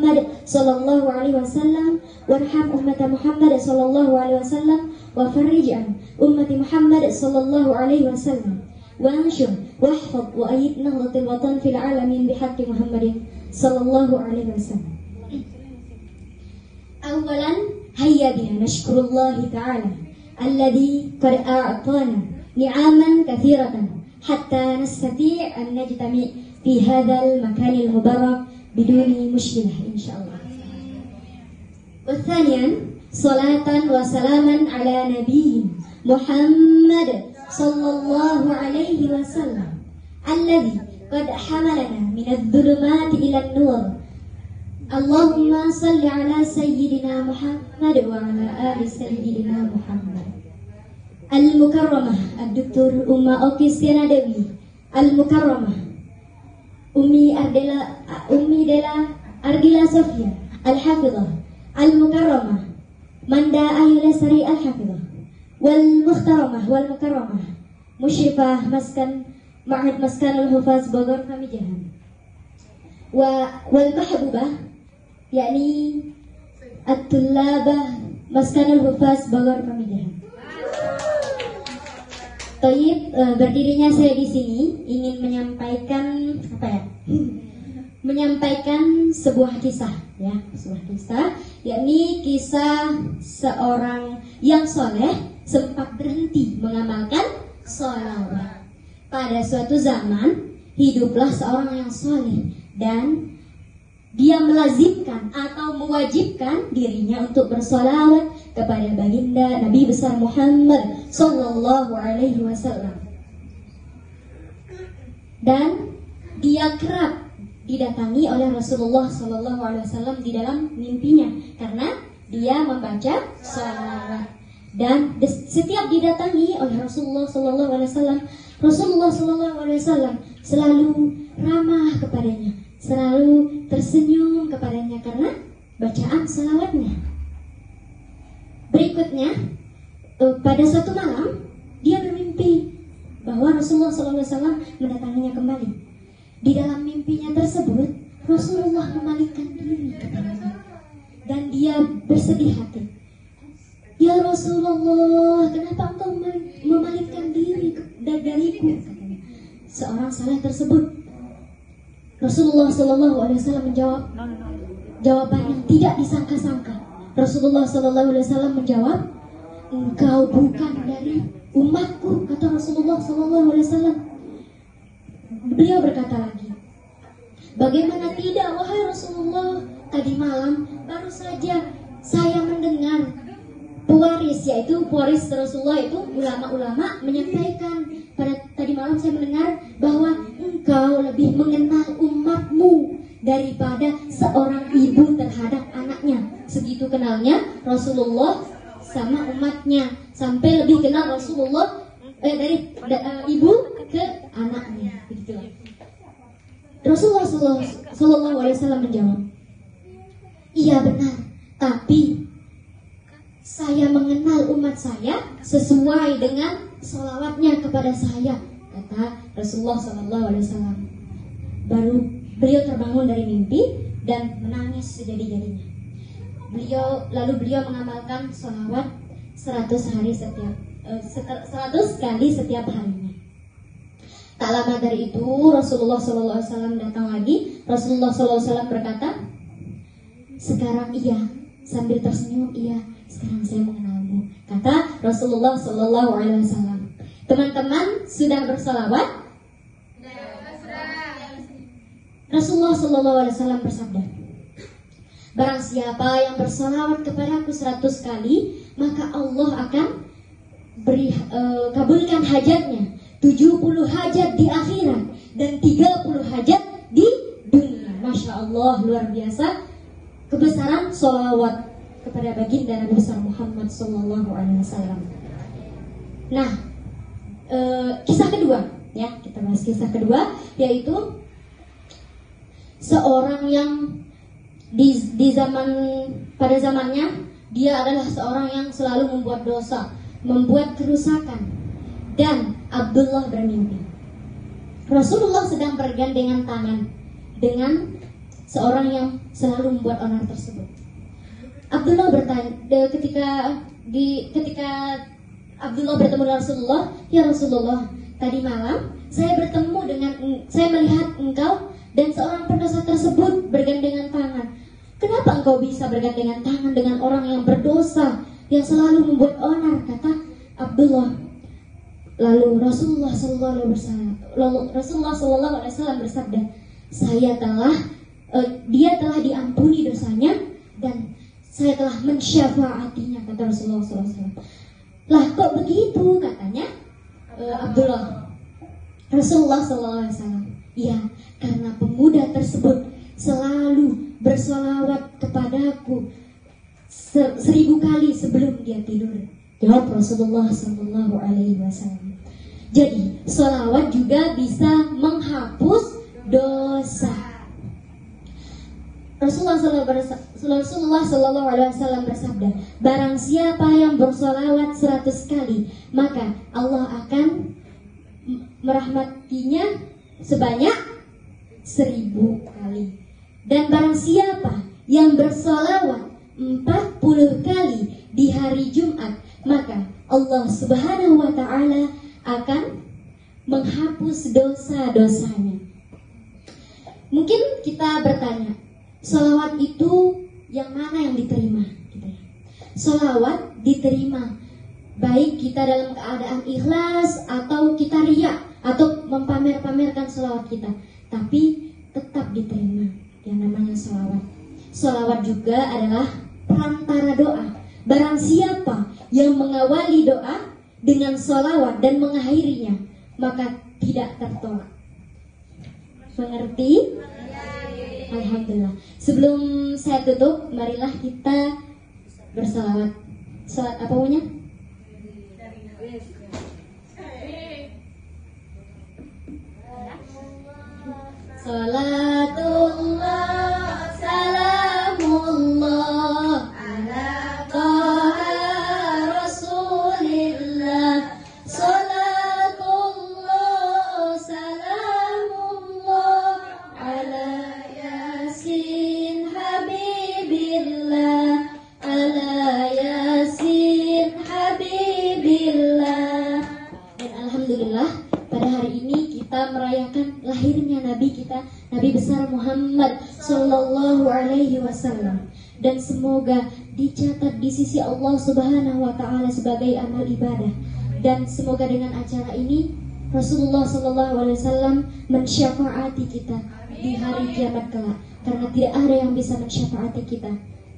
Muhammad sallallahu alaihi wasallam warham ummat Muhammad sallallahu alaihi wasallam wa farij an ummati Muhammad sallallahu alaihi wasallam wa anshur wahfaz wa ayyid nahdlatil watan fil alamin bihaqqi Muhammadin sallallahu alaihi wasallam. Awalan hayya bina nashkurullahi ta'ala alladhi qad a'tana ni'aman katsiratan hatta nastati' an najtami' fi hadzal makanil mubarak biduni mushkilah insyaallah. Wa thaniyan salatan wa salaman ala nabiyyin Muhammad sallallahu alaihi wasallam alladhi qad hamalana min adh-dhulumati ila an-nur. Allahumma salli ala sayyidina Muhammad wa ala ali sayyidina Muhammad. Al-Mukarramah Ad-Doktor Umma Okis Tianadawi Al-Mukarramah Ummi Dela Ardila Sofia Al-Hafidhah Al-Mukarramah Manda Ayulasari Al-Hafidhah Wal-Mukhtaramah Wal-Mukarramah Musyrifah Maskan Ma'had Maskan Al-Hufaz Bogor Pamijahan Wal-Mahbubah yakni At-Tullabah Maskan Al-Hufaz Bogor Pamijahan. Toyib, berdirinya saya di sini ingin menyampaikan menyampaikan sebuah kisah, ya, sebuah kisah, yakni kisah seorang yang soleh sempat berhenti mengamalkan sholawat. Pada suatu zaman hiduplah seorang yang soleh dan dia melazimkan atau mewajibkan dirinya untuk bersolawat kepada baginda Nabi besar Muhammad sallallahu alaihi wasallam. Dan dia kerap didatangi oleh Rasulullah sallallahu alaihi wasallam di dalam mimpinya karena dia membaca sholawat. Dan setiap didatangi oleh Rasulullah sallallahu alaihi wasallam, Rasulullah sallallahu alaihi wasallam selalu ramah kepadanya, selalu tersenyum kepadanya karena bacaan salawatnya. Berikutnya, pada suatu malam dia bermimpi bahwa Rasulullah SAW mendatanginya kembali. Di dalam mimpinya tersebut, Rasulullah memalingkan diri kepadanya dan dia bersedih hati. Ya Rasulullah, kenapa engkau memalingkan diri dariku? Katanya. Seorang saleh tersebut. Rasulullah SAW menjawab jawaban yang tidak disangka-sangka. Rasulullah SAW menjawab, engkau bukan dari umatku, kata Rasulullah SAW. Beliau berkata lagi, bagaimana tidak wahai Rasulullah, tadi malam baru saja saya mendengar pewaris, yaitu pewaris Rasulullah itu ulama-ulama menyampaikan pada tadi malam saya mendengar bahwa engkau lebih mengenal umatmu daripada seorang ibu terhadap anaknya. Segitu kenalnya Rasulullah sama umatnya, sampai lebih kenal Rasulullah dari ibu ke anaknya. Begitu. Rasulullah SAW menjawab, iya benar, tapi saya mengenal umat saya sesuai dengan sholawatnya kepada saya, kata Rasulullah SAW. Baru beliau terbangun dari mimpi dan menangis sejadi-jadinya. Beliau mengamalkan sholawat 100 kali setiap harinya. Tak lama dari itu Rasulullah SAW datang lagi. Rasulullah SAW berkata, sekarang iya, sambil tersenyum, iya, sekarang saya mengenalmu, kata Rasulullah SAW. Teman-teman sudah bersolawat? Rasulullah SAW bersabda, barang siapa yang bersolawat kepadaku 100 kali, maka Allah akan kabulkan hajatnya, 70 hajat di akhirat dan 30 hajat di dunia. Masya Allah, luar biasa kebesaran solawat kepada baginda Nabi besar Muhammad sallallahu alaihi wasallam. Nah, kisah kedua, ya, kita bahas kisah kedua, yaitu seorang yang pada zamannya dia adalah seorang yang selalu membuat dosa, membuat kerusakan. Dan Abdullah bermimpi Rasulullah sedang bergandengan tangan dengan seorang yang selalu membuat onar tersebut. Abdullah bertanya ketika Abdullah bertemu dengan Rasulullah, "Ya Rasulullah, tadi malam saya melihat engkau dan seorang pendosa tersebut bergandengan tangan. Kenapa engkau bisa bergandengan tangan dengan orang yang berdosa, yang selalu membuat onar?" kata Abdullah. Lalu Rasulullah Sallallahu Alaihi Wasallam bersabda, dia telah diampuni dosanya dan saya telah mensyafaatinya, kata Rasulullah SAW. Lah kok begitu, katanya Abdullah. Rasulullah SAW, iya, karena pemuda tersebut selalu bersolawat kepadaku 1000 kali sebelum dia tidur. Jawab Rasulullah SAW. Jadi solawat juga bisa menghapus dosa. Rasulullah Sallallahu Alaihi Wasallam bersabda, barang siapa yang bersolawat 100 kali, maka Allah akan merahmatinya sebanyak 1000 kali. Dan barang siapa yang bersolawat 40 kali di hari Jumat, maka Allah Subhanahu wa Ta'ala akan menghapus dosa-dosanya. Mungkin kita bertanya, sholawat itu yang mana yang diterima? Sholawat diterima baik kita dalam keadaan ikhlas atau kita riya atau mempamer-pamerkan sholawat kita, tapi tetap diterima yang namanya sholawat. Sholawat juga adalah perantara doa. Barang siapa yang mengawali doa dengan sholawat dan mengakhirinya, maka tidak tertolak. Mengerti? Alhamdulillah. Sebelum saya tutup, marilah kita bersalawat. Salat apa punya? Salatullah, salamullah ala Taha Rasulillah. Salatullah, salamullah ala Yasin Habibillah, ala Yasin Habibillah. Dan alhamdulillah, pada hari ini kita merayakan lahirnya Nabi kita, Nabi besar Muhammad Sallallahu Alaihi Wasallam. Dan semoga dicatat di sisi Allah Subhanahu Wa Ta'ala sebagai amal ibadah. Dan semoga dengan acara ini Rasulullah Sallallahu Alaihi Wasallam mensyafaati kita di hari kiamat kelak. Karena tidak ada yang bisa mensyafaati kita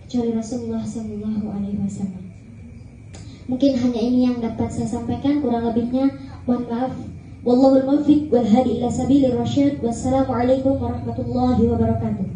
kecuali Rasulullah Sallallahu Alaihi Wasallam. Mungkin hanya ini yang dapat saya sampaikan, kurang lebihnya mohon maaf. Wallahul muwaffiq wal hadi ila sabilir rasyad. Wassalamualaikum warahmatullahi wabarakatuh.